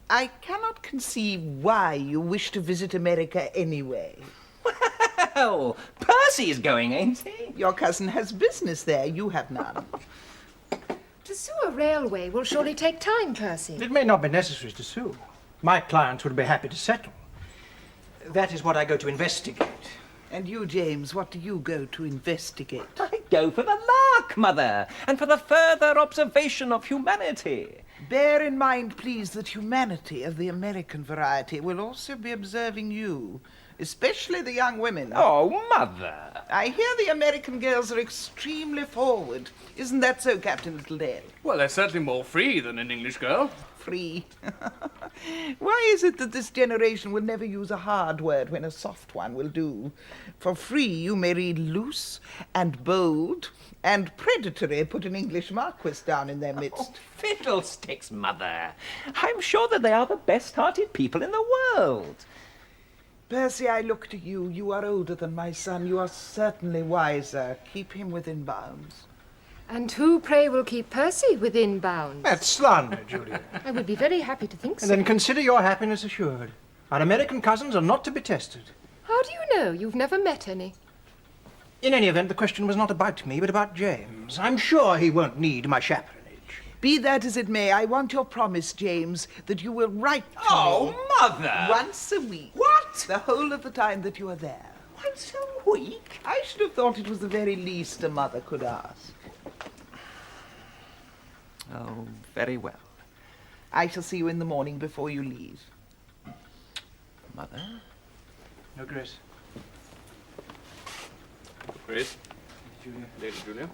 I cannot conceive why you wish to visit America anyway. Well, Percy's going, ain't he? Your cousin has business there. You have none. To sue a railway will surely take time, Percy. It may not be necessary to sue. My clients would be happy to settle. That is what I go to investigate. And you, James, what do you go to investigate? I go for the lark, Mother, and for the further observation of humanity. Bear in mind, please, that humanity of the American variety will also be observing you, especially the young women. Oh, Mother. I hear the American girls are extremely forward. Isn't that so, Captain Littledale? Well, they're certainly more free than an English girl. Free. Why is it that this generation will never use a hard word when a soft one will do? For free you may read loose and bold and predatory, put an English marquis down in their midst. Oh, fiddlesticks, Mother. I'm sure that they are the best-hearted people in the world. Percy, I look to you. You are older than my son. You are certainly wiser. Keep him within bounds. And who, pray, will keep Percy within bounds? That's slander, Julia. I would be very happy to think so. And then consider your happiness assured. Our American cousins are not to be tested. How do you know? You've never met any. In any event, the question was not about me, but about James. I'm sure he won't need my chaperonage. Be that as it may, I want your promise, James, that you will write to me. Oh, Mother! Once a week. What? The whole of the time that you are there. Once a week? I should have thought it was the very least a mother could ask. Oh, very well. I shall see you in the morning before you leave. Mother? No, Grace. Grace. Julia. Lady Julia.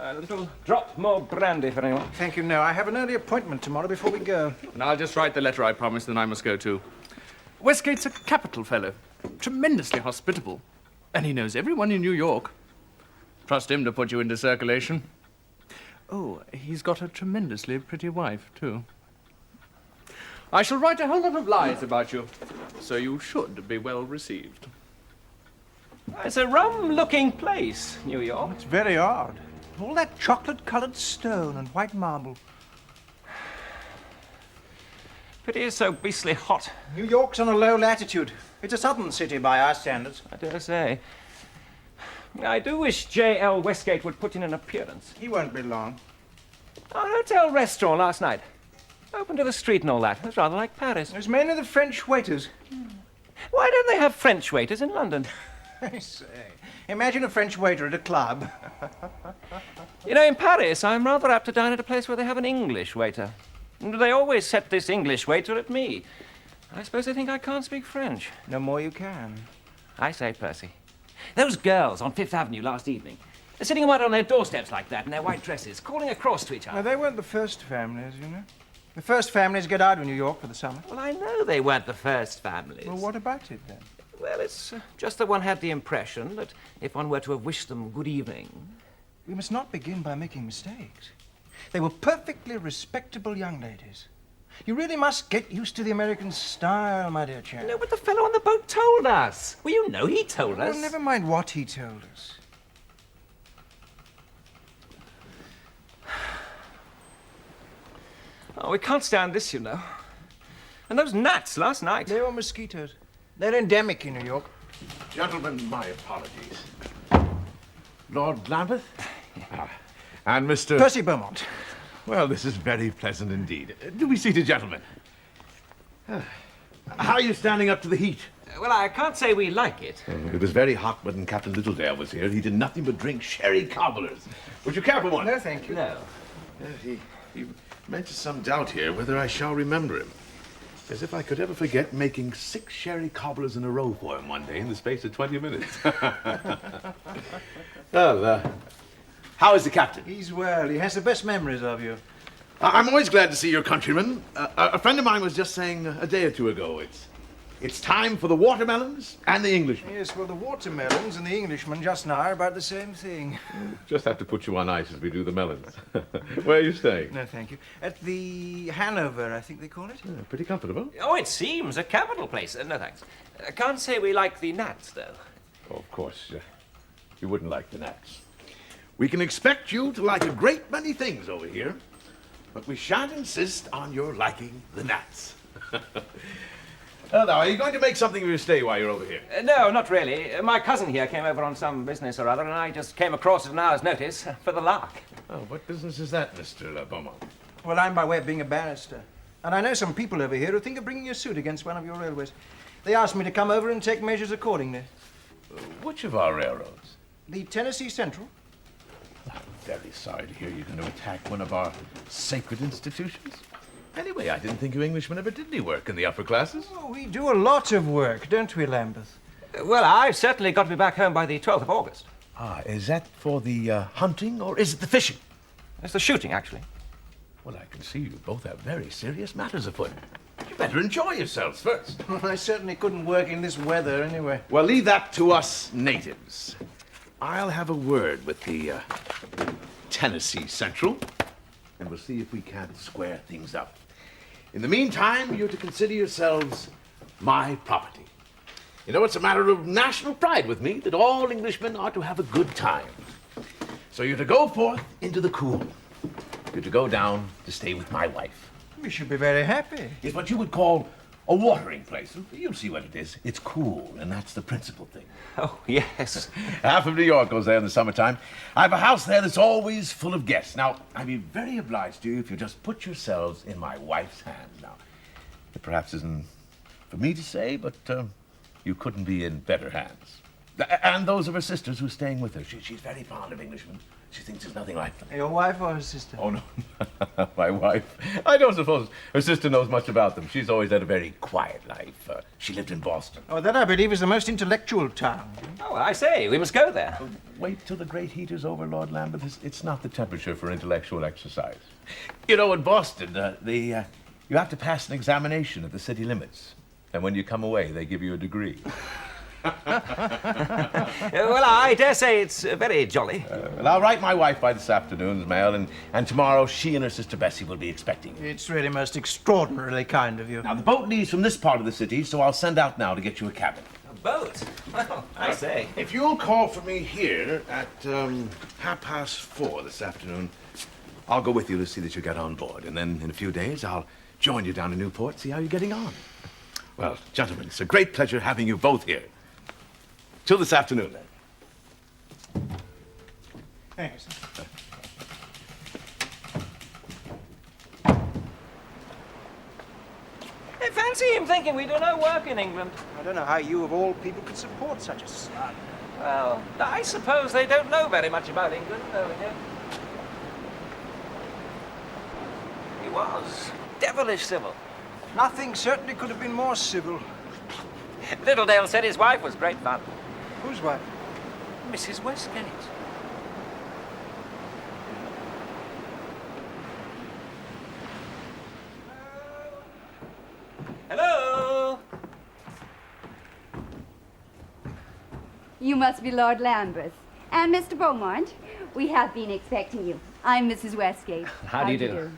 A little drop more brandy for anyone. Thank you, no. I have an early appointment tomorrow before we go. And I'll just write the letter I promised, then I must go too. Westgate's a capital fellow. Tremendously hospitable. And he knows everyone in New York. Trust him to put you into circulation. Oh, he's got a tremendously pretty wife, too. I shall write a whole lot of lies about you, so you should be well received. It's a rum-looking place, New York. It's very odd. All that chocolate-coloured stone and white marble. But it is so beastly hot. New York's on a low latitude. It's a southern city by our standards. I dare say. I do wish J.L. Westgate would put in an appearance. He won't be long. Our hotel restaurant last night. Open to the street and all that. It was rather like Paris. There's mainly the French waiters. Why don't they have French waiters in London? I say, imagine a French waiter at a club. You know, in Paris, I'm rather apt to dine at a place where they have an English waiter. And they always set this English waiter at me. I suppose they think I can't speak French. No more you can. I say, Percy, those girls on Fifth Avenue last evening, they're sitting right on their doorsteps like that in their white dresses, calling across to each Now, other. they weren't the first families, you know. The first families get out of New York for the summer. Well, I know they weren't the first families. Well, what about it, then? Well, it's just that one had the impression that if one were to have wished them good evening... We must not begin by making mistakes. They were perfectly respectable young ladies. You really must get used to the American style, my dear chap. No, but the fellow on the boat told us. Well, you know he told us. Well, never mind what he told us. Oh, we can't stand this, you know. And those gnats last night. They were mosquitoes. They're endemic in New York. Gentlemen, my apologies. Lord Lambeth? And Mr. Percy Beaumont. Well, this is very pleasant indeed. Do be seated, gentlemen. How are you standing up to the heat? Well, I can't say we like it. It was very hot when Captain Littledale was here. He did nothing but drink sherry cobblers. Would you care for one? No, thank you. No. He mentions some doubt here whether I shall remember him. As if I could ever forget making 6 sherry cobblers in a row for him one day in the space of 20 minutes. Well, how is the captain? He's well. He has the best memories of you. I'm always glad to see your countrymen. A friend of mine was just saying a day or two ago, it's time for the watermelons and the Englishmen. Yes, well, the watermelons and the Englishmen just now are about the same thing. Just have to put you on ice as we do the melons. Where are you staying? No, thank you. At the Hanover, I think they call it. Yeah, pretty comfortable. Oh, it seems a capital place. No, thanks. Can't say we like the gnats, though. Oh, of course, you wouldn't like the gnats. We can expect you to like a great many things over here. but we shan't insist on your liking the gnats. Well, now, are you going to make something of your stay while you're over here? No, not really. My cousin here came over on some business or other, and I just came across at an hour's notice for the lark. Oh, what business is that, Mr. Beaumont? Well, I'm by way of being a barrister. And I know some people over here who think of bringing a suit against one of your railways. They asked me to come over and take measures accordingly. Which of our railroads? The Tennessee Central. I'm very sorry to hear you're going to attack one of our sacred institutions. Anyway, I didn't think you Englishmen ever did any work in the upper classes. Oh, we do a lot of work, don't we, Lambeth? Well, I've certainly got to be back home by the 12th of August. Ah, is that for the hunting or is it the fishing? It's the shooting, actually. Well, I can see you both have very serious matters afoot. You better enjoy yourselves first. I certainly couldn't work in this weather anyway. Well, leave that to us natives. I'll have a word with the Tennessee Central, and we'll see if we can't square things up. In the meantime, you're to consider yourselves my property. You know, it's a matter of national pride with me that all Englishmen are to have a good time. So you're to go forth into the cool. You're to go down to stay with my wife. We should be very happy. It's what you would call a watering place. You'll see what it is. It's cool, and that's the principal thing. Oh, yes. Half of New York goes there in the summertime. I have a house there that's always full of guests. Now, I'd be very obliged to you if you just put yourselves in my wife's hands. Now, it perhaps isn't for me to say, but you couldn't be in better hands. And those of her sisters who are staying with her. She's very fond of Englishmen. She thinks there's nothing like them. Your wife or her sister? Oh, no. My wife. I don't suppose her sister knows much about them. She's always had a very quiet life. She lived in Boston. Oh, that I believe is the most intellectual town. Oh, I say, we must go there. Wait till the great heater's over, Lord Lambeth. It's not the temperature for intellectual exercise. You know, in Boston, you have to pass an examination at the city limits. And when you come away, they give you a degree. Well, I dare say it's very jolly. Well, I'll write my wife by this afternoon's mail, and tomorrow she and her sister Bessie will be expecting you. It's really most extraordinarily kind of you. Now, the boat leaves from this part of the city, so I'll send out now to get you a cabin. A boat? Well, I say. If you'll call for me here at 4:30 this afternoon, I'll go with you to see that you get on board. And then in a few days, I'll join you down in Newport, see how you're getting on. Well, gentlemen, it's a great pleasure having you both here. Till this afternoon, then. Thanks. I fancy him thinking we do no work in England. I don't know how you, of all people, could support such a slug. Well, I suppose they don't know very much about England over here. He was devilish civil. Nothing certainly could have been more civil. Littledale said his wife was great fun. Whose wife? Mrs. Westgate. Hello? You must be Lord Lambeth. And Mr. Beaumont, we have been expecting you. I'm Mrs. Westgate. How do you do?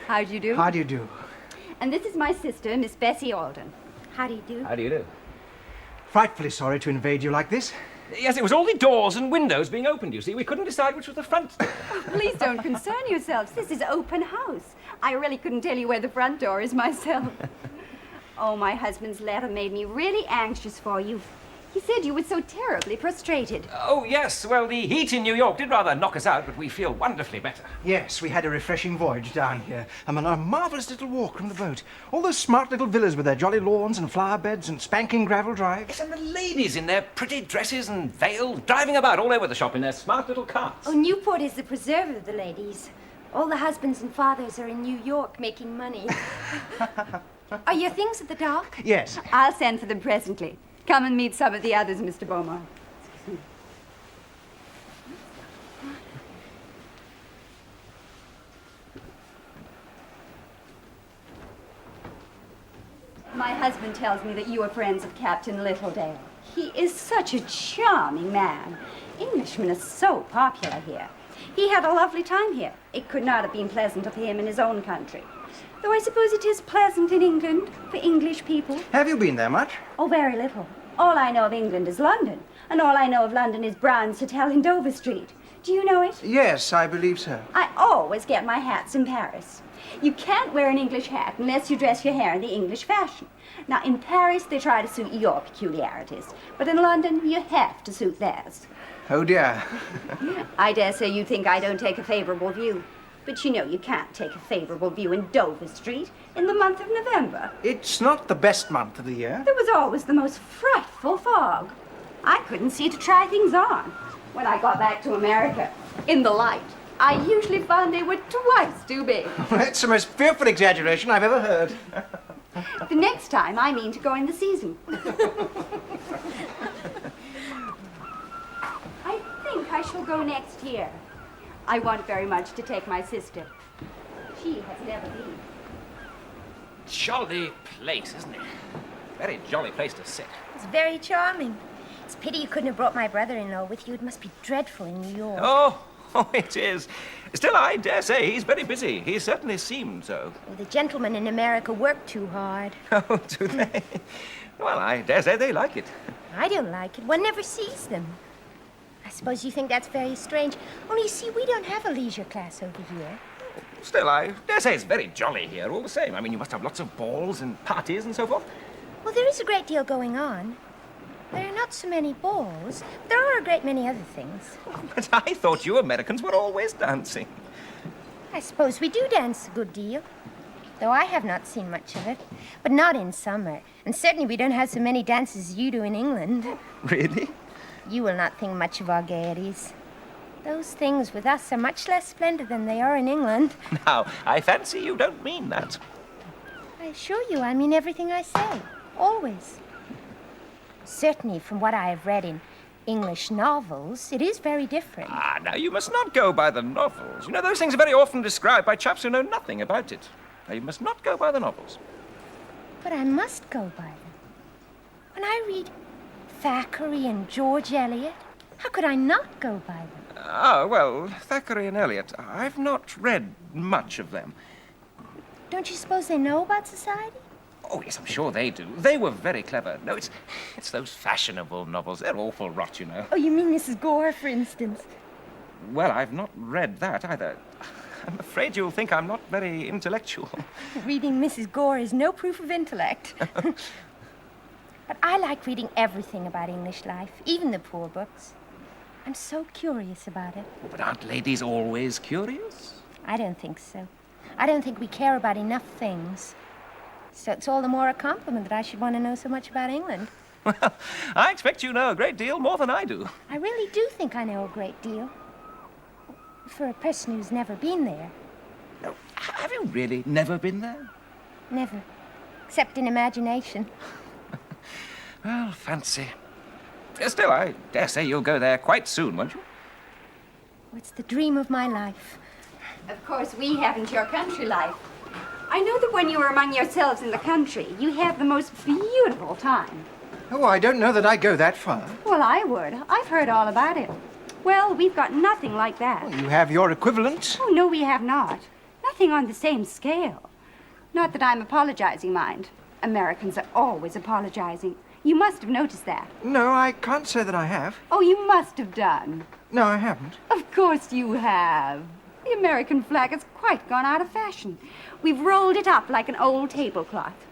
How do you do? How do you do? And this is my sister, Miss Bessie Alden. How do you do? How do you do? Frightfully sorry to invade you like this. Yes, it was all the doors and windows being opened, you see. We couldn't decide which was the front door. Oh, please don't concern yourselves. This is open house. I really couldn't tell you where the front door is myself. Oh, my husband's letter made me really anxious for you. He said you were so terribly frustrated. Oh, yes. Well, the heat in New York did rather knock us out, but we feel wonderfully better. Yes, we had a refreshing voyage down here. And a marvellous little walk from the boat. All those smart little villas with their jolly lawns and flower beds and spanking gravel drives. Yes, and the ladies in their pretty dresses and veils, driving about all over the shop in their smart little carts. Oh, Newport is the preserve of the ladies. All the husbands and fathers are in New York making money. Are your things at the dock? Yes. I'll send for them presently. Come and meet some of the others, Mr. Beaumont. My husband tells me that you are friends of Captain Littledale. He is such a charming man. Englishmen are so popular here. He had a lovely time here. It could not have been pleasant of him in his own country. Though I suppose it is pleasant in England for English people. Have you been there much? Oh, very little. All I know of England is London, and all I know of London is Brown's Hotel in Dover Street. Do you know it? Yes, I believe so. I always get my hats in Paris. You can't wear an English hat unless you dress your hair in the English fashion. Now, in Paris, they try to suit your peculiarities, but in London, you have to suit theirs. Oh, dear. I dare say you think I don't take a favorable view. But you know you can't take a favorable view in Dover Street in the month of November. It's not the best month of the year. There was always the most frightful fog. I couldn't see to try things on. When I got back to America, in the light, I usually found they were twice too big. That's the most fearful exaggeration I've ever heard. The next time, I mean to go in the season. I think I shall go next year. I want very much to take my sister. She has never been. Jolly place, isn't it? Very jolly place to sit. It's very charming. It's a pity you couldn't have brought my brother-in-law with you. It must be dreadful in New York. Oh, it is. Still, I dare say he's very busy. He certainly seemed so. Well, the gentlemen in America work too hard. Oh, do they? Well, I dare say they like it. I don't like it. One never sees them. I suppose you think that's very strange. Only, you see, we don't have a leisure class over here. Still, I dare say it's very jolly here all the same. I mean, you must have lots of balls and parties and so forth. Well, there is a great deal going on. There are not so many balls, but there are a great many other things. But I thought you Americans were always dancing. I suppose we do dance a good deal, though I have not seen much of it. But not in summer, and certainly we don't have so many dances as you do in England. Really? You will not think much of our gaieties. Those things with us are much less splendid than they are in England. Now, I fancy you don't mean that. I assure you, I mean everything I say. Always. Certainly, from what I have read in English novels, it is very different. Ah, now, you must not go by the novels. You know, those things are very often described by chaps who know nothing about it. Now, you must not go by the novels. But I must go by them. When I read Thackeray and George Eliot, how could I not go by them? Ah, well, Thackeray and Eliot, I've not read much of them. Don't you suppose they know about society? Oh, yes, I'm sure they do. They were very clever. No, it's those fashionable novels. They're awful rot, you know. Oh, you mean Mrs. Gore, for instance? Well, I've not read that either. I'm afraid you'll think I'm not very intellectual. Reading Mrs. Gore is no proof of intellect. But I like reading everything about English life, even the poor books. I'm so curious about it. But aren't ladies always curious? I don't think so. I don't think we care about enough things. So it's all the more a compliment that I should want to know so much about England. Well, I expect you know a great deal more than I do. I really do think I know a great deal. For a person who's never been there. No, have you really never been there? Never. Except in imagination. Well, fancy. Still, I dare say you'll go there quite soon, won't you? It's the dream of my life. Of course, we haven't your country life. I know that when you are among yourselves in the country, you have the most beautiful time. Oh, I don't know that I go that far. Well, I would. I've heard all about it. Well, we've got nothing like that. Well, you have your equivalent. Oh, no, we have not. Nothing on the same scale. Not that I'm apologizing, mind. Americans are always apologizing. You must have noticed that. No, I can't say that I have. Oh, you must have done. No, I haven't. Of course you have. The American flag has quite gone out of fashion. We've rolled it up like an old tablecloth.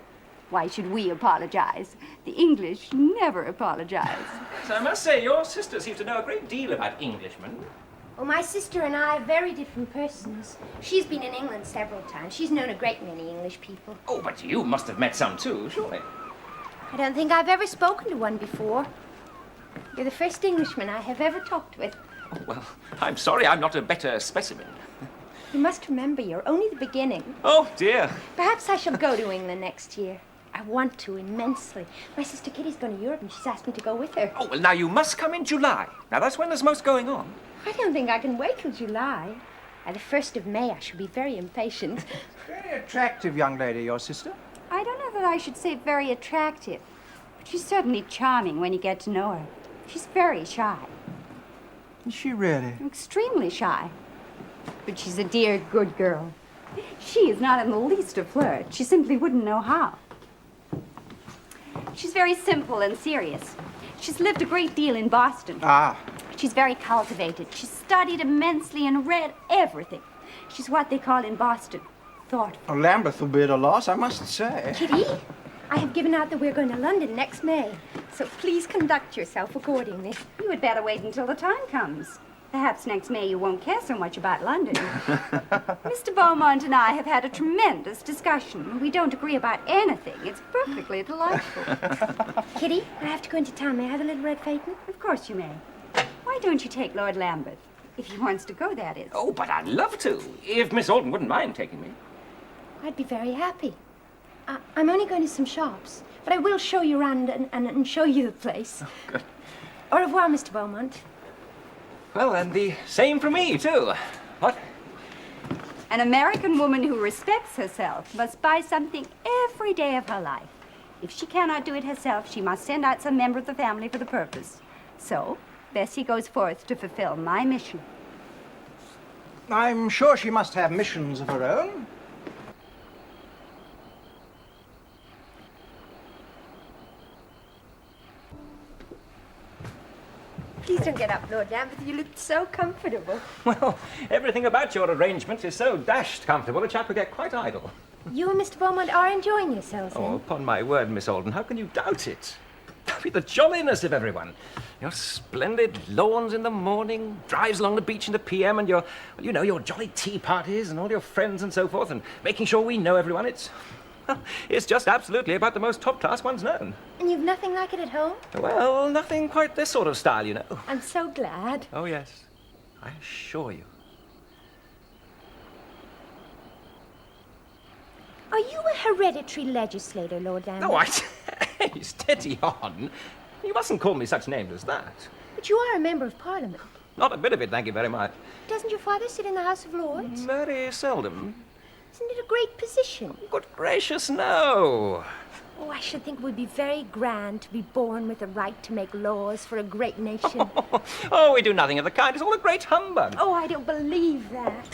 Why should we apologize? The English never apologize. So I must say, your sister seems to know a great deal about Englishmen. Well, my sister and I are very different persons. She's been in England several times. She's known a great many English people. Oh, but you must have met some too, surely. I don't think I've ever spoken to one before. You're the first Englishman I have ever talked with. Oh, well, I'm sorry I'm not a better specimen. You must remember you're only the beginning. Oh, dear. Perhaps I shall go to England next year. I want to immensely. My sister Kitty's going to Europe and she's asked me to go with her. Oh, well, now you must come in July. Now, that's when there's most going on. I don't think I can wait till July. By the 1st of May, I shall be very impatient. Very attractive young lady, your sister. I don't know that I should say very attractive, but she's certainly charming when you get to know her. She's very shy. Is she really? Extremely shy. But she's a dear, good girl. She is not in the least a flirt. She simply wouldn't know how. She's very simple and serious. She's lived a great deal in Boston. Ah. She's very cultivated. She's studied immensely and read everything. She's what they call in Boston thoughtful. Oh, Lambeth will be at a loss, I must say. Kitty, I have given out that we're going to London next May, so please conduct yourself accordingly. You had better wait until the time comes. Perhaps next May you won't care so much about London. Mr. Beaumont and I have had a tremendous discussion. We don't agree about anything. It's perfectly delightful. Kitty, I have to go into town. May I have a little red phaeton? Of course you may. Why don't you take Lord Lambeth? If he wants to go, that is. Oh, but I'd love to, if Miss Alden wouldn't mind taking me. I'd be very happy. I'm only going to some shops, but I will show you around and show you the place. Oh, good. Au revoir, Mr. Beaumont. Well, and the same for me, too. What? An American woman who respects herself must buy something every day of her life. If she cannot do it herself, she must send out some member of the family for the purpose. So, Bessie goes forth to fulfill my mission. I'm sure she must have missions of her own. Please don't get up, Lord Lambeth. You look so comfortable. Well, everything about your arrangement is so dashed comfortable, a chap would get quite idle. You and Mr. Beaumont are enjoying yourselves, Oh, then? upon my word, Miss Alden, how can you doubt it? With the jolliness of everyone. Your splendid lawns in the morning, drives along the beach in the PM, and your jolly tea parties and all your friends and so forth, and making sure we know everyone. It's just absolutely about the most top-class one's known. And you've nothing like it at home? Well, nothing quite this sort of style, you know. I'm so glad. Oh, yes. I assure you. Are you a hereditary legislator, Lord Lambeth? No, hey, steady on. You mustn't call me such names as that. But you are a member of Parliament. Not a bit of it, thank you very much. Doesn't your father sit in the House of Lords? Very seldom. Isn't it a great position? Good gracious, no. Oh, I should think it would be very grand to be born with the right to make laws for a great nation. Oh, we do nothing of the kind. It's all a great humbug. Oh, I don't believe that.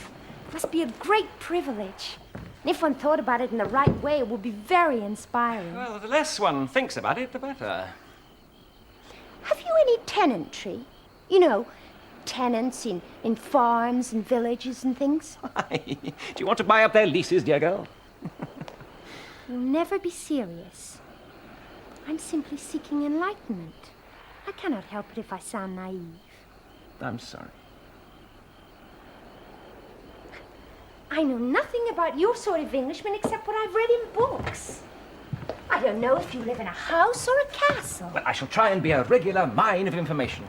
It must be a great privilege. And if one thought about it in the right way, it would be very inspiring. Well, the less one thinks about it, the better. Have you any tenantry? You know, tenants in farms and villages and things? Do you want to buy up their leases, dear girl? You'll never be serious. I'm simply seeking enlightenment. I cannot help it if I sound naive. I'm sorry. I know nothing about your sort of Englishman except what I've read in books. I don't know if you live in a house or a castle. Well, I shall try and be a regular mine of information.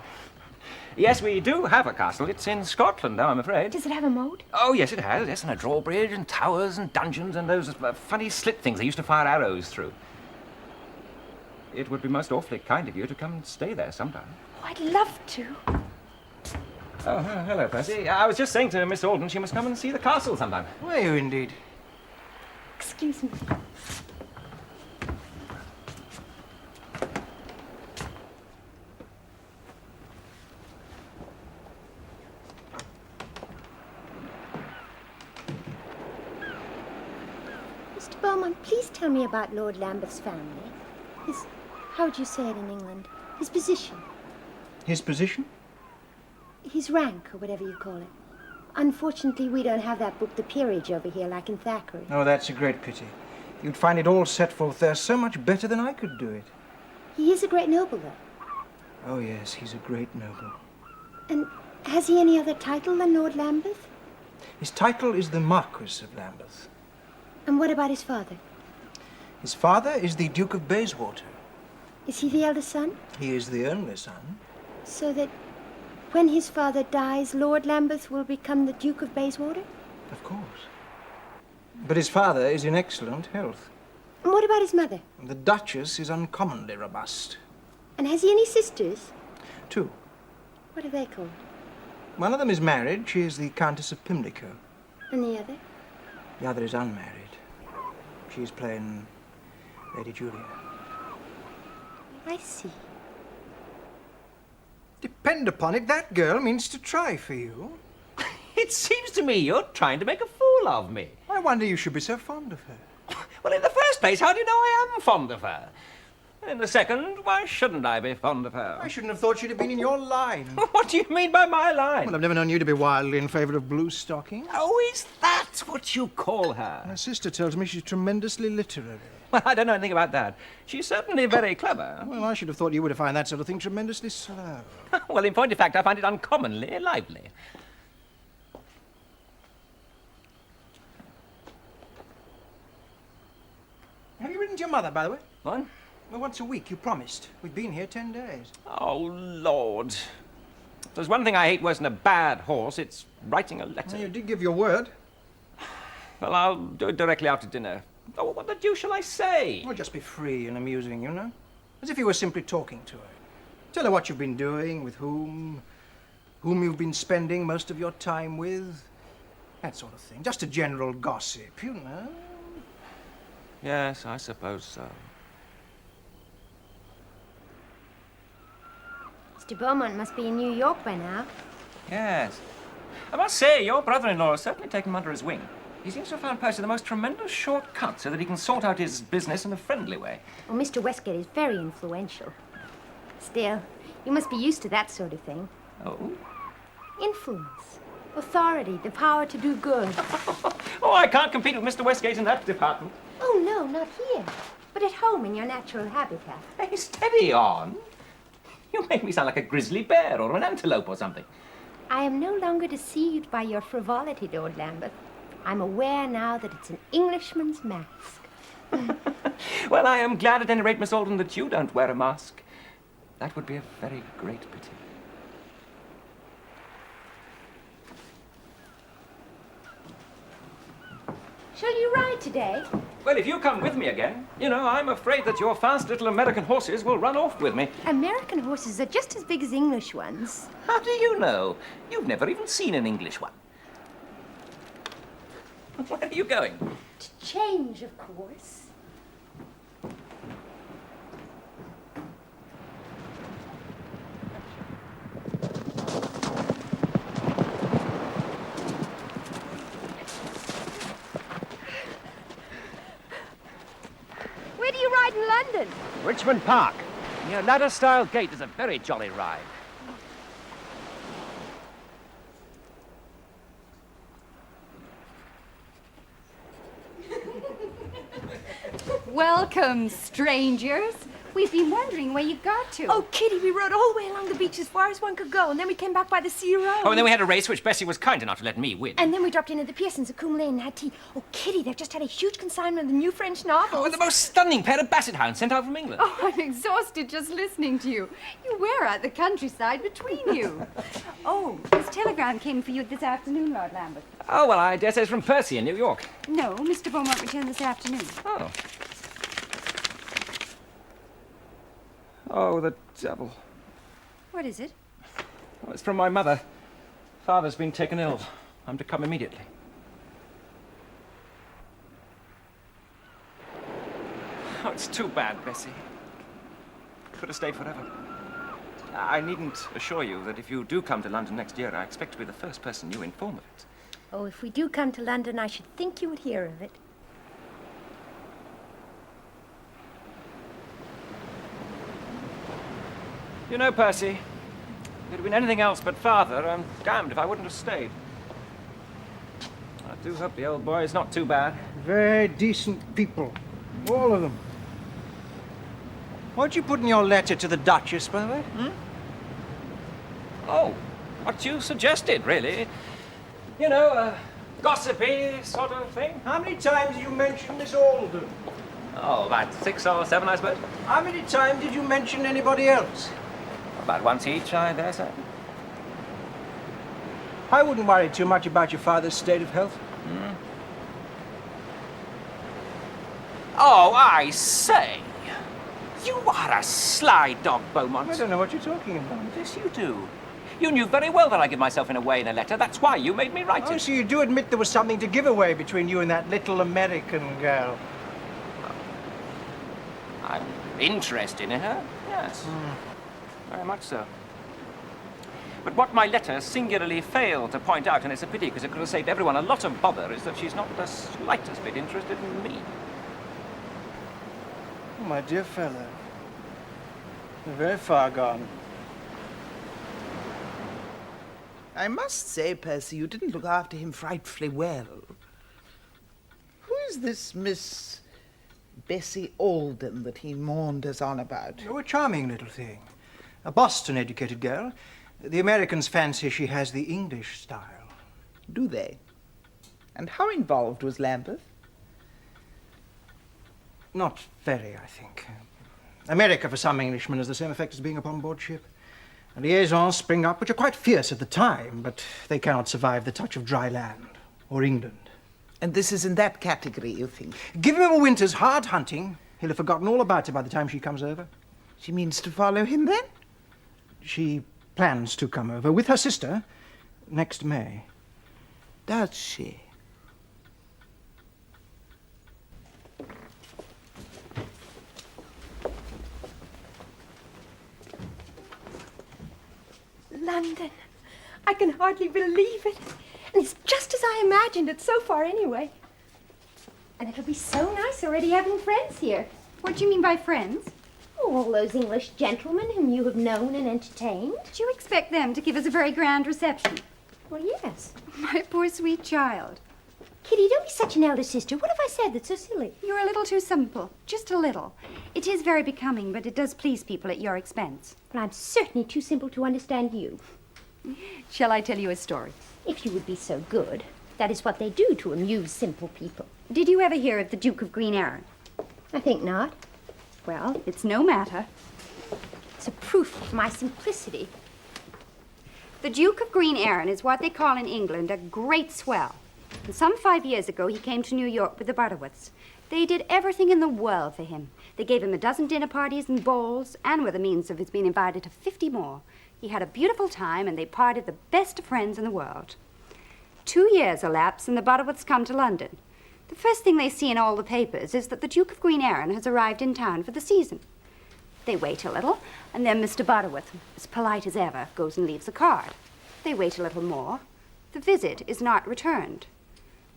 Yes, we do have a castle. It's in Scotland now, I'm afraid. Does it have a moat? Oh, yes, it has. Yes, and a drawbridge and towers and dungeons and those funny slit things they used to fire arrows through. It would be most awfully kind of you to come and stay there sometime. Oh, I'd love to. Oh, hello, Percy. I was just saying to Miss Alden she must come and see the castle sometime. Were you indeed? Excuse me. Mr. Beaumont, please tell me about Lord Lambeth's family. How would you say it in England? His position. His position? His rank, or whatever you call it. Unfortunately, we don't have that book, The Peerage, over here, like in Thackeray. Oh, that's a great pity. You'd find it all set forth there so much better than I could do it. He is a great noble, though. Oh, yes, he's a great noble. And has he any other title than Lord Lambeth? His title is the Marquis of Lambeth. And what about his father? His father is the Duke of Bayswater. Is he the eldest son? He is the only son. So that when his father dies, Lord Lambeth will become the Duke of Bayswater? Of course. But his father is in excellent health. And what about his mother? The Duchess is uncommonly robust. And has he any sisters? 2. What are they called? One of them is married. She is the Countess of Pimlico. And the other? The other is unmarried. She's playing Lady Julia. I see. Depend upon it, that girl means to try for you. It seems to me you're trying to make a fool of me. I wonder you should be so fond of her. Well, in the first place, how do you know I am fond of her? In the second, why shouldn't I be fond of her? I shouldn't have thought she'd have been in your line. What do you mean by my line? Well, I've never known you to be wildly in favour of blue stockings. Oh, is that what you call her? My sister tells me she's tremendously literary. Well, I don't know anything about that. She's certainly very clever. Well, I should have thought you would have found that sort of thing tremendously slow. Well, in point of fact, I find it uncommonly lively. Have you written to your mother, by the way? What? Well, once a week, you promised. We've been here 10 days. Oh, Lord. If there's one thing I hate worse than a bad horse, it's writing a letter. Well, you did give your word. Well, I'll do it directly after dinner. Oh, what the deuce shall I say? Well, just be free and amusing, you know? As if you were simply talking to her. Tell her what you've been doing, with whom you've been spending most of your time with. That sort of thing. Just a general gossip, you know? Yes, I suppose so. Mr. Beaumont must be in New York by now. Yes. I must say, your brother-in-law has certainly taken him under his wing. He seems to have found Percy the most tremendous shortcut so that he can sort out his business in a friendly way. Well, Mr. Westgate is very influential. Still, you must be used to that sort of thing. Oh? Influence, authority, the power to do good. Oh, I can't compete with Mr. Westgate in that department. Oh, no, not here, but at home in your natural habitat. Hey, steady on. You make me sound like a grizzly bear or an antelope or something. I am no longer deceived by your frivolity, Lord Lambeth. I'm aware now that it's an Englishman's mask. Well, I am glad at any rate, Miss Alden, that you don't wear a mask. That would be a very great pity. Shall you ride today? Well, if you come with me again, I'm afraid that your fast little American horses will run off with me. American horses are just as big as English ones. How do you know? You've never even seen an English one. Where are you going? To change, of course. Where do you ride in London? Richmond Park. Near Ladder-style Gate is a very jolly ride. Welcome, strangers. We've been wondering where you got to. Oh, Kitty, we rode all the way along the beach as far as one could go, and then we came back by the sea road. Oh, and then we had a race which Bessie was kind enough to let me win. And then we dropped in at the Pearsons at Coombe Lane and had tea. Oh, Kitty, they've just had a huge consignment of the new French novels. Oh, and the most stunning pair of basset hounds sent out from England. Oh, I'm exhausted just listening to you. You wear out the countryside between you. Oh, this telegram came for you this afternoon, Lord Lambeth. Oh, well, I dare say it's from Percy in New York. No, Mr. Beaumont returned this afternoon. Oh. Oh, the devil. What is it? Oh, it's from my mother. Father's been taken ill. I'm to come immediately. Oh, it's too bad, Bessie. Could have stayed forever. I needn't assure you that if you do come to London next year, I expect to be the first person you inform of it. Oh, if we do come to London, I should think you would hear of it. You know, Percy, if it had been anything else but Father, I'm damned if I wouldn't have stayed. I do hope the old boy is not too bad. Very decent people. All of them. What'd you put in your letter to the Duchess, by the way? Oh, what you suggested, really. Gossipy sort of thing. How many times did you mention Miss Alden? Oh, about 6 or 7, I suppose. How many times did you mention anybody else? About once each, I dare say. I wouldn't worry too much about your father's state of health. Oh, I say. You are a sly dog, Beaumont. I don't know what you're talking about. Yes, you do. You knew very well that I give myself in away in a letter. That's why you made me write Oh, it. so you do admit there was something to give away between you and that little American girl? I'm interested in her, yes. Very much so. But what my letter singularly failed to point out, and it's a pity because it could have saved everyone a lot of bother, is that she's not the slightest bit interested in me. Oh, my dear fellow. They're very far gone. I must say, Percy, you didn't look after him frightfully well. Who is this Miss Bessie Alden that he maunders on about? Oh, a charming little thing. A Boston-educated girl. The Americans fancy she has the English style. Do they? And how involved was Lambeth? Not very, I think. America, for some Englishmen, has the same effect as being upon board ship. Liaisons spring up which are quite fierce at the time, but they cannot survive the touch of dry land or England. And this is in that category, you think? Give him a winter's hard hunting. He'll have forgotten all about her by the time she comes over. She means to follow him, then? She plans to come over with her sister next May. Does she? London. I can hardly believe it. And it's just as I imagined it, so far anyway. And it'll be so nice already having friends here. What do you mean by friends? Oh, all those English gentlemen whom you have known and entertained. Did you expect them to give us a very grand reception? Well, yes. My poor sweet child. Kitty, don't be such an elder sister. What have I said that's so silly? You're a little too simple. Just a little. It is very becoming, but it does please people at your expense. Well, I'm certainly too simple to understand you. Shall I tell you a story? If you would be so good. That is what they do to amuse simple people. Did you ever hear of the Duke of Green Arran? I think not. Well, it's no matter. It's a proof of my simplicity. The Duke of Green Arran is what they call in England a great swell. And some 5 years ago, he came to New York with the Butterworths. They did everything in the world for him. They gave him a dozen dinner parties and balls, and were the means of his being invited to 50 more. He had a beautiful time, and they parted the best of friends in the world. 2 years elapse, and the Butterworths come to London. The first thing they see in all the papers is that the Duke of Green Arran has arrived in town for the season. They wait a little, and then Mr. Butterworth, as polite as ever, goes and leaves a card. They wait a little more. The visit is not returned.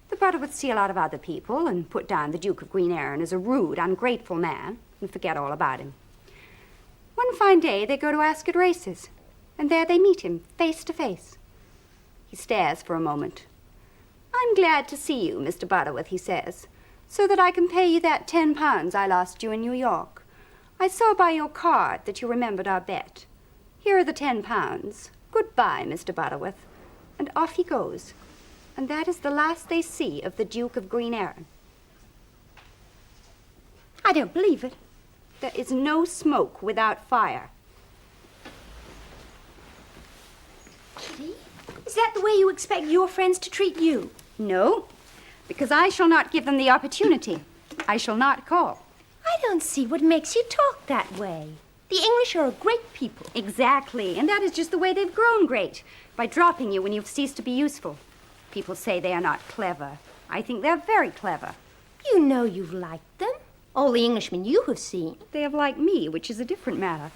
The Butterworths see a lot of other people and put down the Duke of Green Arran as a rude, ungrateful man and forget all about him. One fine day, they go to Ascot races, and there they meet him, face to face. He stares for a moment. "I'm glad to see you, Mr. Butterworth," he says, "so that I can pay you that £10 I lost you in New York. I saw by your card that you remembered our bet. Here are the £10. Goodbye, Mr. Butterworth." And off he goes. And that is the last they see of the Duke of Green Arran. I don't believe it. There is no smoke without fire. Kitty, is that the way you expect your friends to treat you? No, because I shall not give them the opportunity. I shall not call. I don't see what makes you talk that way. The English are a great people. Exactly, and that is just the way they've grown great, by dropping you when you've ceased to be useful. People say they are not clever. I think they're very clever. You know you've liked them. All the Englishmen you have seen. They have liked me, which is a different matter.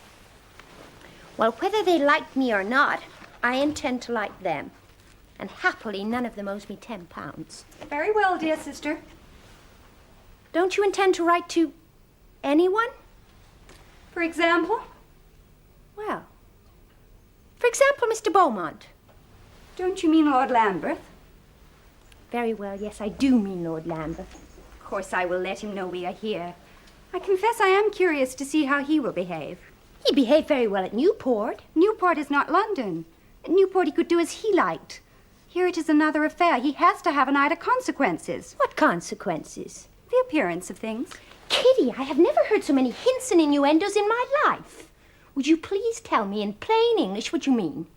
Well, whether they like me or not, I intend to like them. And happily, none of them owes me £10. Very well, dear sister. Don't you intend to write to anyone? For example? Well, for example, Mr. Beaumont. Don't you mean Lord Lambeth? Very well, yes, I do mean Lord Lambeth. Of course, I will let him know we are here. I confess I am curious to see how he will behave. He behaved very well at Newport. Newport is not London. At Newport he could do as he liked. Here it is another affair. He has to have an eye to consequences. What consequences? The appearance of things. Kitty, I have never heard so many hints and innuendos in my life. Would you please tell me in plain English what you mean?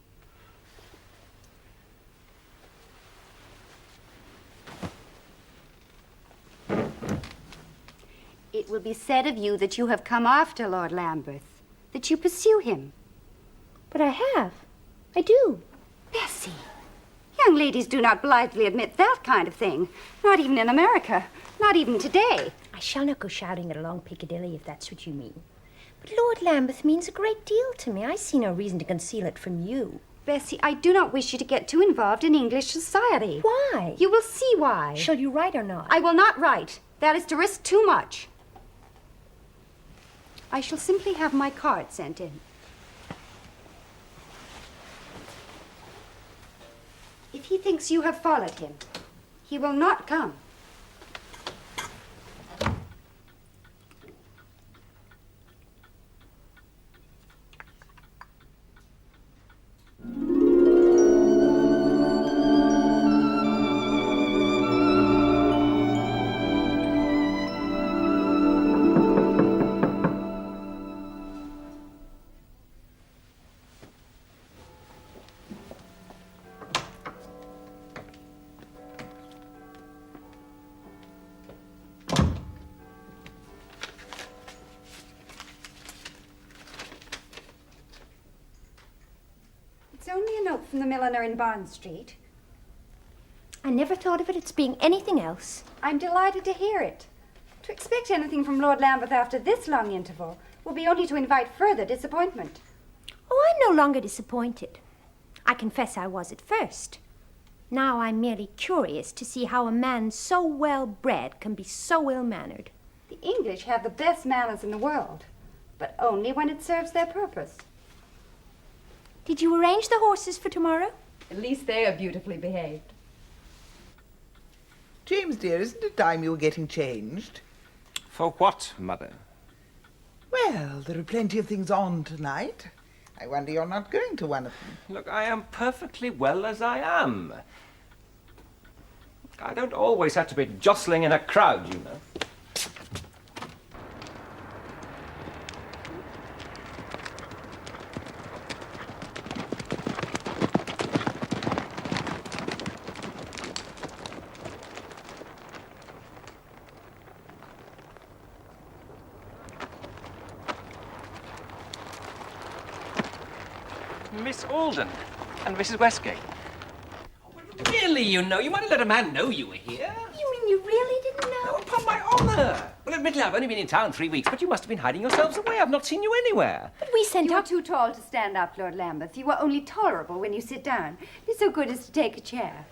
It will be said of you that you have come after Lord Lambeth, that you pursue him. But I have. I do. Bessie, young ladies do not blithely admit that kind of thing. Not even in America. Not even today. I shall not go shouting it along Piccadilly, if that's what you mean. But Lord Lambeth means a great deal to me. I see no reason to conceal it from you. Bessie, I do not wish you to get too involved in English society. Why? You will see why. Shall you write or not? I will not write. That is to risk too much. I shall simply have my card sent in. If he thinks you have followed him, he will not come. It's only a note from the milliner in Barn Street. I never thought of it as being anything else. I'm delighted to hear it. To expect anything from Lord Lambeth after this long interval will be only to invite further disappointment. Oh, I'm no longer disappointed. I confess I was at first. Now I'm merely curious to see how a man so well-bred can be so ill-mannered. The English have the best manners in the world, but only when it serves their purpose. Did you arrange the horses for tomorrow? At least they are beautifully behaved. James, dear, isn't it time you were getting changed? For what, Mother? Well, there are plenty of things on tonight. I wonder you're not going to one of them. Look, I am perfectly well as I am. I don't always have to be jostling in a crowd, you know. Miss Alden and Mrs. Westgate. Really, you know, you might have let a man know you were here. You mean you really didn't know? No, upon my honour. Well, admittedly, I've only been in town 3 weeks, but you must have been hiding yourselves away. I've not seen you anywhere. But we sent You are up... too tall to stand up, Lord Lambeth. You are only tolerable when you sit down. Be so good as to take a chair.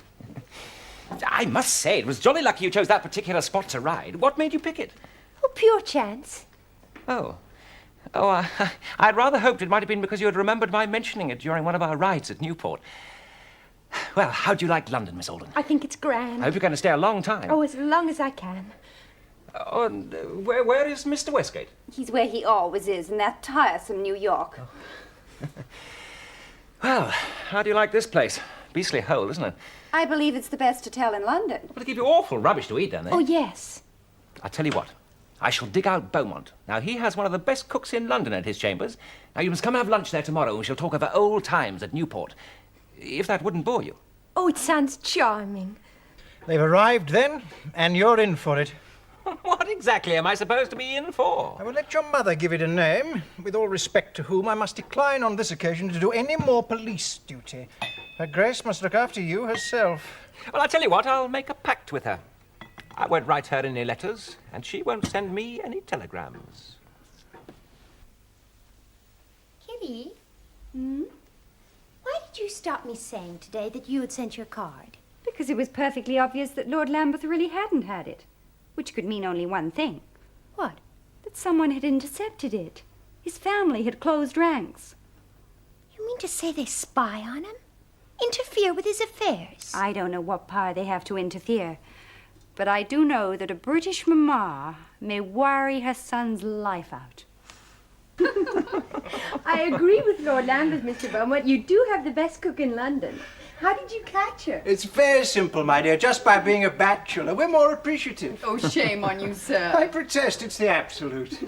I must say, it was jolly lucky you chose that particular spot to ride. What made you pick it? Oh, pure chance. Oh. I'd rather hoped it might have been because you had remembered my mentioning it during one of our rides at Newport. Well, how do you like London, Miss Alden? I think it's grand. I hope you're going to stay a long time. Oh, as long as I can. Oh, and where is Mr. Westgate? He's where he always is, in that tiresome New York. Well, how do you like this place? Beastly hole, isn't it? I believe it's the best hotel in London. But they give you awful rubbish to eat, don't they? Oh, yes. I'll tell you what. I shall dig out Beaumont. Now, he has one of the best cooks in London at his chambers. Now, you must come and have lunch there tomorrow, and we shall talk over old times at Newport. If that wouldn't bore you. Oh, it sounds charming. They've arrived then, and you're in for it. What exactly am I supposed to be in for? I will let your mother give it a name, with all respect to whom I must decline on this occasion to do any more police duty. Her Grace must look after you herself. Well, I'll tell you what, I'll make a pact with her. I won't write her any letters, and she won't send me any telegrams. Kitty? Why did you stop me saying today that you had sent your card? Because it was perfectly obvious that Lord Lambeth really hadn't had it. Which could mean only one thing. What? That someone had intercepted it. His family had closed ranks. You mean to say they spy on him? Interfere with his affairs? I don't know what power they have to interfere. But I do know that a British mamma may worry her son's life out. I agree with Lord Lambeth, Mr. Beaumont. You do have the best cook in London. How did you catch her? It's very simple, my dear. Just by being a bachelor, we're more appreciative. Oh, shame on you, sir. I protest, it's the absolute.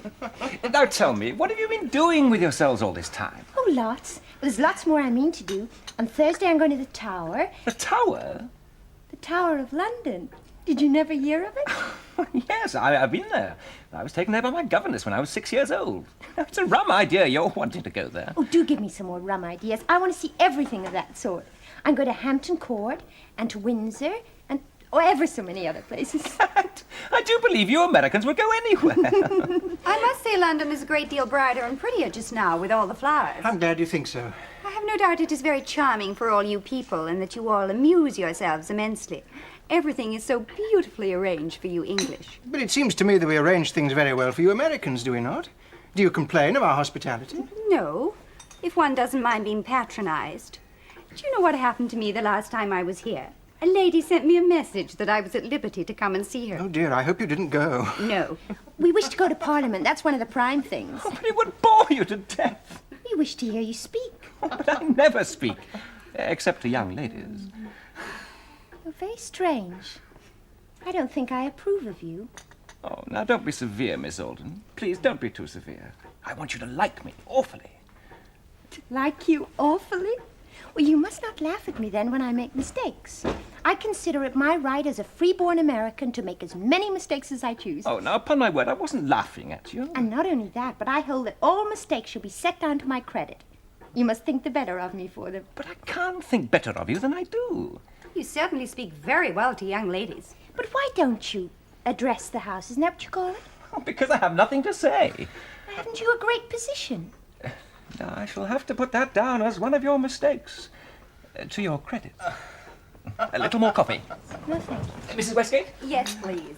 Now tell me, what have you been doing with yourselves all this time? Oh, lots. Well, there's lots more I mean to do. On Thursday, I'm going to the Tower. The Tower? The Tower of London. Did you never hear of it? Yes, I've been there. I was taken there by my governess when I was 6 years old. It's a rum idea you're wanting to go there. Oh, do give me some more rum ideas. I want to see everything of that sort. I'm going to Hampton Court and to Windsor and ever so many other places. I do believe you Americans would go anywhere. I must say London is a great deal brighter and prettier just now with all the flowers. I'm glad you think so. I have no doubt it is very charming for all you people and that you all amuse yourselves immensely. Everything is so beautifully arranged for you English. But it seems to me that we arrange things very well for you Americans, do we not? Do you complain of our hospitality? No, if one doesn't mind being patronized. Do you know what happened to me the last time I was here? A lady sent me a message that I was at liberty to come and see her. Oh, dear, I hope you didn't go. No. We wish to go to Parliament. That's one of the prime things. But it would bore you to death. We wish to hear you speak. But I never speak, except to young ladies. You're very strange. I don't think I approve of you. Oh, now don't be severe, Miss Alden. Please don't be too severe. I want you to like me awfully. Like you awfully? Well, you must not laugh at me then when I make mistakes. I consider it my right as a free-born American to make as many mistakes as I choose. Oh, now, upon my word, I wasn't laughing at you. And not only that, but I hold that all mistakes should be set down to my credit. You must think the better of me for them. But I can't think better of you than I do. You certainly speak very well to young ladies. But why don't you address the House? Isn't that what you call it? Oh, because I have nothing to say. Haven't you a great position? Now, I shall have to put that down as one of your mistakes. To your credit. A little more coffee. No, thank you. Mrs. Westgate? Yes, please.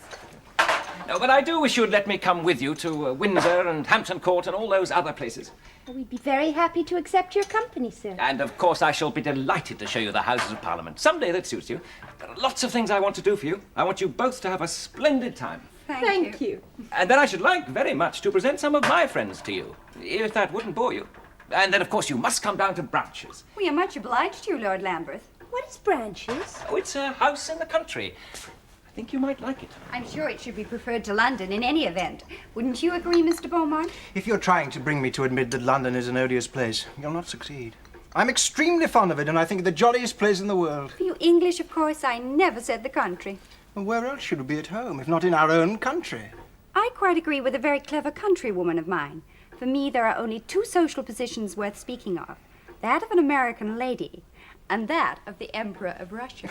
No, but I do wish you'd let me come with you to Windsor and Hampton Court and all those other places. Well, we'd be very happy to accept your company, sir. And, of course, I shall be delighted to show you the Houses of Parliament. Someday that suits you. There are lots of things I want to do for you. I want you both to have a splendid time. Thank you. And then I should like very much to present some of my friends to you, if that wouldn't bore you. And then, of course, you must come down to Branches. We are much obliged to you, Lord Lambeth. What is Branches? Oh, it's a house in the country. I think you might like it. I'm sure it should be preferred to London in any event. Wouldn't you agree, Mr. Beaumont? If you're trying to bring me to admit that London is an odious place, you'll not succeed. I'm extremely fond of it, and I think it the jolliest place in the world. For you English, of course, I never said the country. Well, where else should we be at home, if not in our own country? I quite agree with a very clever countrywoman of mine. For me, there are only two social positions worth speaking of. That of an American lady, and that of the Emperor of Russia.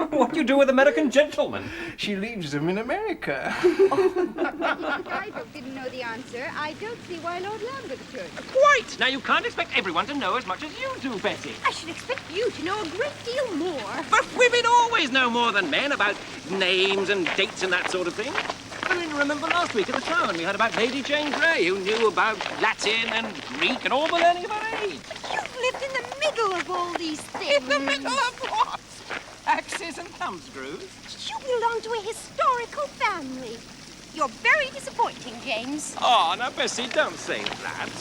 What do you do with American gentlemen? She leaves them in America. I didn't know the answer. I don't see why Lord Lambeth should. Quite! Now, you can't expect everyone to know as much as you do, Bessie. I should expect you to know a great deal more. But women always know more than men about names and dates and that sort of thing. I mean, remember last week at the town we heard about Lady Jane Grey, who knew about Latin and Greek and all the learning of her age. You've lived in the middle of all these things. In the middle of what? Axes and thumbscrews? You belong to a historical family. You're very disappointing, James. Oh, now, Bessie, don't say that.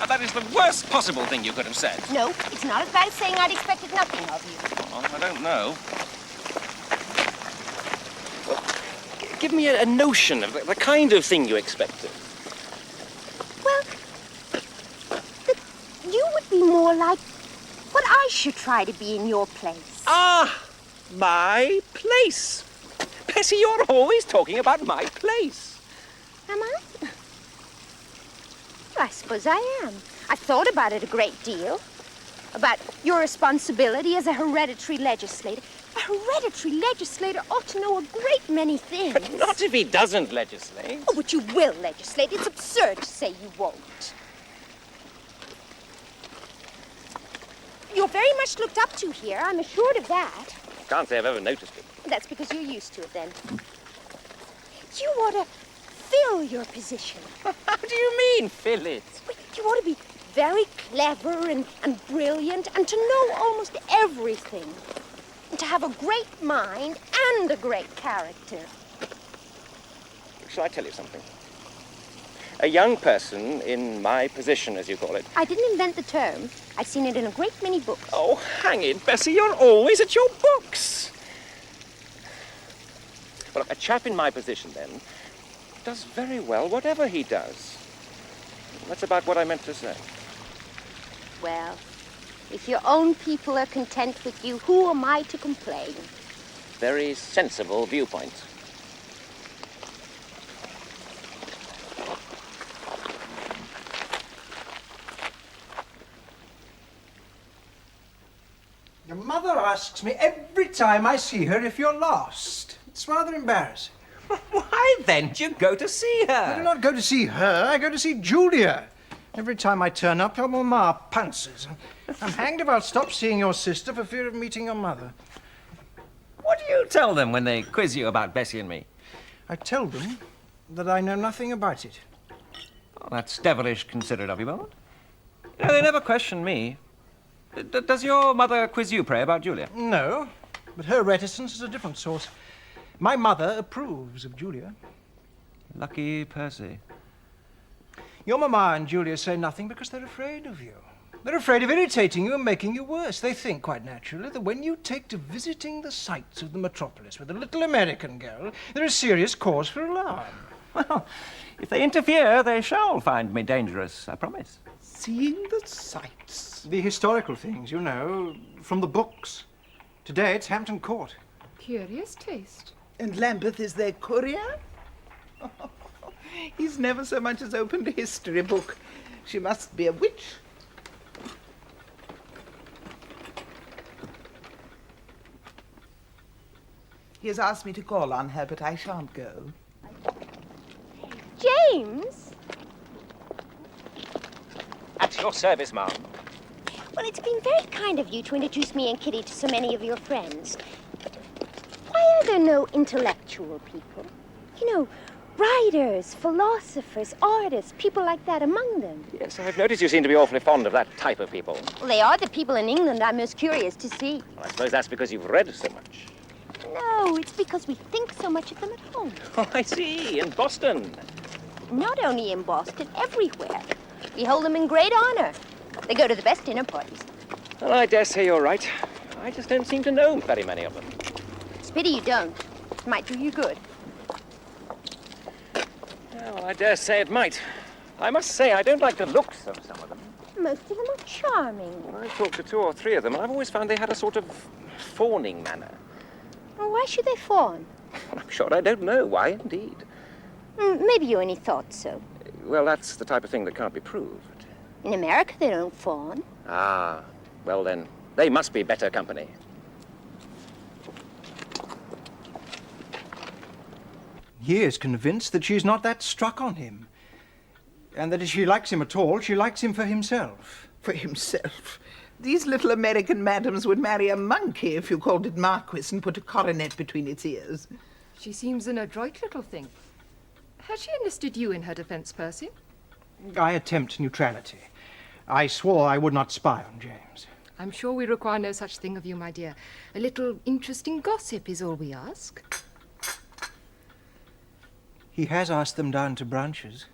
That is the worst possible thing you could have said. No, it's not as bad as saying I'd expected nothing of you. Oh, I don't know. Well, give me a notion of the kind of thing you expected. Well, you would be more like what I should try to be in your place. Ah, my place. Bessie, you're always talking about my place. Am I? Well, I suppose I am. I've thought about it a great deal. About your responsibility as a hereditary legislator. A hereditary legislator ought to know a great many things. But not if he doesn't legislate. Oh, but you will legislate. It's absurd to say you won't. You're very much looked up to here. I'm assured of that. Can't say I've ever noticed it. That's because you're used to it, then. You ought to fill your position. How do you mean, fill it? You ought to be very clever and brilliant and to know almost everything. And to have a great mind and a great character. Shall I tell you something? A young person in my position, as you call it. I didn't invent the term. I've seen it in a great many books. Oh, hang it, Bessie, you're always at your books. Well, a chap in my position, then, does very well whatever he does. That's about what I meant to say. Well, if your own people are content with you, who am I to complain? Very sensible viewpoint. Your mother asks me every time I see her if you're lost. It's rather embarrassing. Why, then, do you go to see her? I do not go to see her, I go to see Julia. Every time I turn up, your mamma pounces. I'm hanged if I'll stop seeing your sister for fear of meeting your mother. What do you tell them when they quiz you about Bessie and me? I tell them that I know nothing about it. Oh, that's devilish considerate of you, Beaumont. You know, they never question me. Does your mother quiz you, pray, about Julia? No, but her reticence is a different source. My mother approves of Julia. Lucky Percy. Your mamma and Julia say nothing because they're afraid of you. They're afraid of irritating you and making you worse. They think, quite naturally, that when you take to visiting the sights of the metropolis with a little American girl, there is serious cause for alarm. Well, if they interfere, they shall find me dangerous, I promise. Seeing the sights. The historical things, you know, from the books. Today it's Hampton Court. Curious taste. And Lambeth is their courier? He's never so much as opened a history book. She must be a witch. He has asked me to call on her, but I shan't go. James? At your service, ma'am. Well, it's been very kind of you to introduce me and Kitty to so many of your friends. Why are there no intellectual people? You know, writers, philosophers, artists, people like that among them. Yes, I've noticed you seem to be awfully fond of that type of people. Well, they are the people in England I'm most curious to see. Well, I suppose that's because you've read so much. No, it's because we think so much of them at home. Oh, I see. In Boston. Not only in Boston, everywhere. We hold them in great honor. They go to the best dinner parties. Well, I dare say you're right. I just don't seem to know very many of them. It's a pity you don't. It might do you good. Well, I dare say it might. I must say I don't like the looks of some of them. Most of them are charming. I've talked to 2 or 3 of them, and I've always found they had a sort of fawning manner. Well, why should they fawn? I'm sure I don't know why, indeed. Maybe you only thought so. Well, that's the type of thing that can't be proved. In America, they don't fawn. Ah, well then, they must be better company. He is convinced that she's not that struck on him. And that if she likes him at all, she likes him for himself. For himself. These little American madams would marry a monkey if you called it Marquis and put a coronet between its ears. She seems an adroit little thing. Has she enlisted you in her defense, Percy? I attempt neutrality. I swore I would not spy on James. I'm sure we require no such thing of you, my dear. A little interesting gossip is all we ask. He has asked them down to Branches.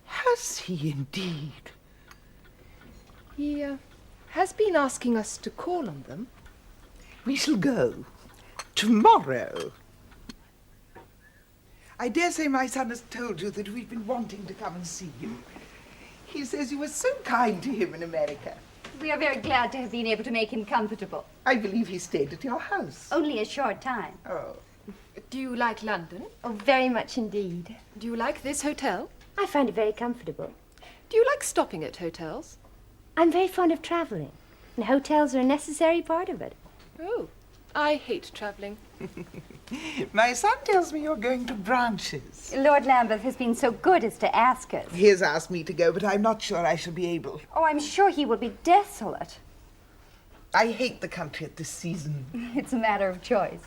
Has he indeed? He has been asking us to call on them. We shall go. Tomorrow. I dare say my son has told you that we've been wanting to come and see you. He says you were so kind to him in America. We are very glad to have been able to make him comfortable. I believe he stayed at your house. Only a short time. Oh. Do you like London? Oh, very much indeed. Do you like this hotel? I find it very comfortable. Do you like stopping at hotels? I'm very fond of traveling, and hotels are a necessary part of it. Oh, I hate traveling. My son tells me you're going to Branches. Lord Lambeth has been so good as to ask us. He has asked me to go, but I'm not sure I shall be able. Oh, I'm sure he will be desolate. I hate the country at this season. It's a matter of choice.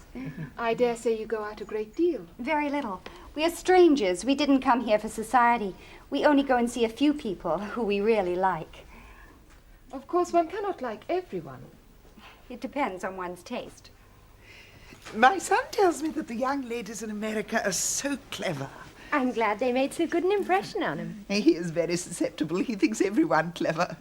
I dare say you go out a great deal. Very little. We are strangers. We didn't come here for society. We only go and see a few people who we really like. Of course, one cannot like everyone. It depends on one's taste. My son tells me that the young ladies in America are so clever. I'm glad they made so good an impression on him. He is very susceptible. He thinks everyone clever.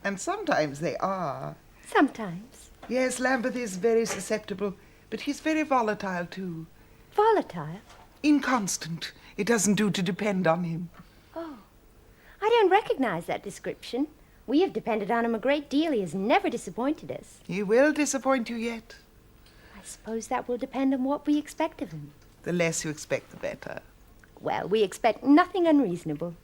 And sometimes they are. Sometimes. Yes, Lambeth is very susceptible, but he's very volatile too. Volatile? Inconstant. It doesn't do to depend on him. Oh, I don't recognize that description. We have depended on him a great deal. He has never disappointed us. He will disappoint you yet. I suppose that will depend on what we expect of him. The less you expect, the better. Well, we expect nothing unreasonable.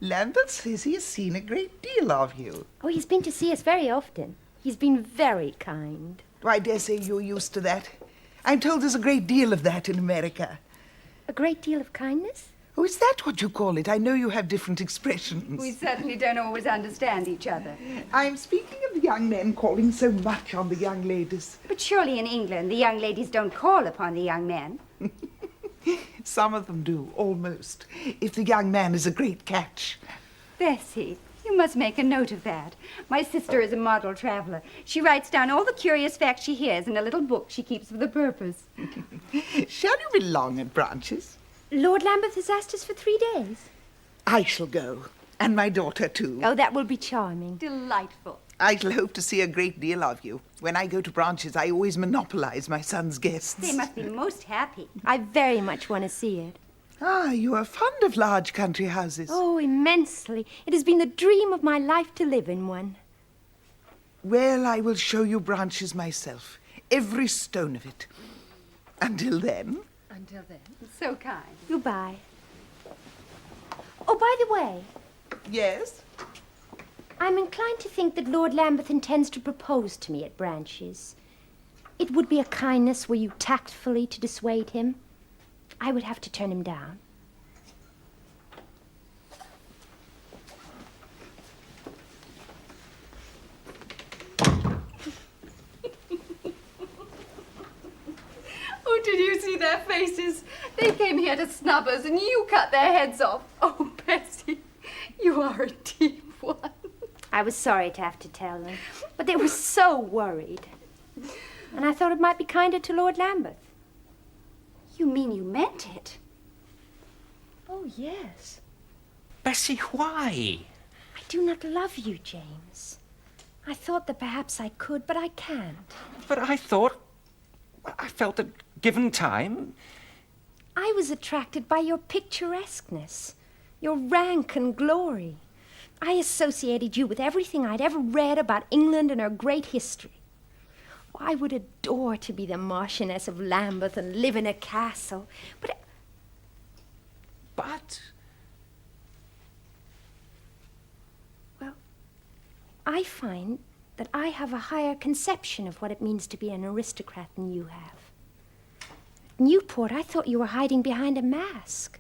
Lambeth says he has seen a great deal of you. Oh, he's been to see us very often. He's been very kind. I dare say you're used to that. I'm told there's a great deal of that in America. A great deal of kindness? Oh, is that what you call it? I know you have different expressions. We certainly don't always understand each other. I'm speaking of the young men calling so much on the young ladies. But surely in England, the young ladies don't call upon the young men. Some of them do, almost. If the young man is a great catch. Bessie, you must make a note of that. My sister is a model traveler. She writes down all the curious facts she hears in a little book she keeps for the purpose. Shall you be long at Branches? Lord Lambeth has asked us for 3 days. I shall go. And my daughter, too. Oh, that will be charming. Delightful. I shall hope to see a great deal of you. When I go to Branches, I always monopolize my son's guests. They must be most happy. I very much want to see it. Ah, you are fond of large country houses. Oh, immensely. It has been the dream of my life to live in one. Well, I will show you Branches myself. Every stone of it. Until then. Until then. So kind. Goodbye. Oh, by the way, Yes? I'm inclined to think that Lord Lambeth intends to propose to me at Branches. It would be a kindness were you tactfully to dissuade him. I would have to turn him down. Oh, did you see their faces? They came here to snub us and you cut their heads off. Oh, Bessie, you are a deep one. I was sorry to have to tell them, but they were so worried. And I thought it might be kinder to Lord Lambeth. You mean you meant it? Oh, yes. Bessie, why? I do not love you, James. I thought that perhaps I could, but I can't. But I thought... I felt that given time... I was attracted by your picturesqueness, your rank and glory. I associated you with everything I'd ever read about England and her great history. I would adore to be the Marchioness of Lambeth and live in a castle, but... Well, I find that I have a higher conception of what it means to be an aristocrat than you have. At Newport, I thought you were hiding behind a mask.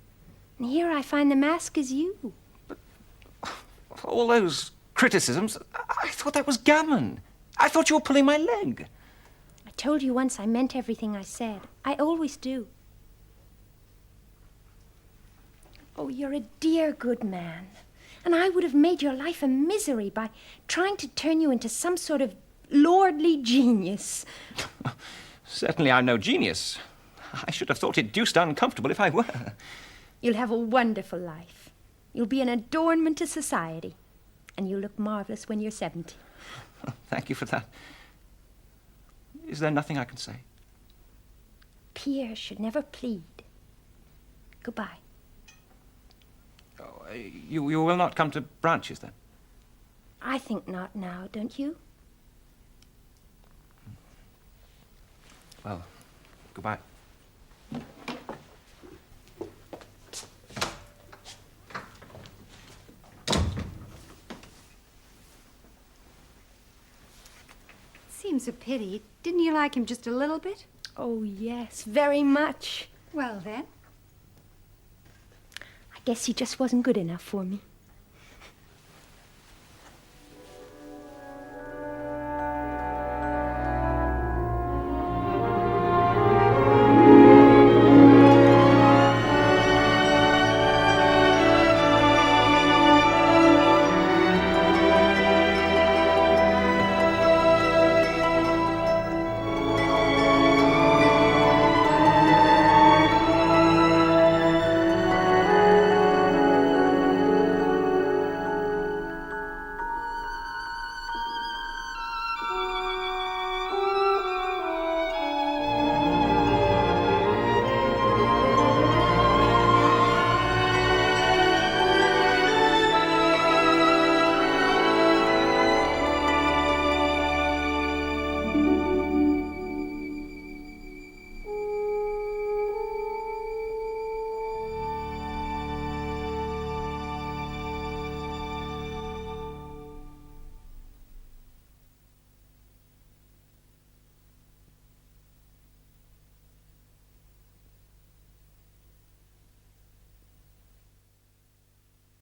And here I find the mask is you. All those criticisms, I thought that was gammon. I thought you were pulling my leg. I told you once I meant everything I said. I always do. Oh, you're a dear good man. And I would have made your life a misery by trying to turn you into some sort of lordly genius. Certainly I'm no genius. I should have thought it deuced uncomfortable if I were. You'll have a wonderful life. You'll be an adornment to society. And you'll look marvelous when you're 70. Thank you for that. Is there nothing I can say? Peers should never plead. Goodbye. Oh, you will not come to Branches, then? I think not now, don't you? Well, goodbye. Seems a pity. Didn't you like him just a little bit? Oh, yes, very much. Well, then. I guess he just wasn't good enough for me.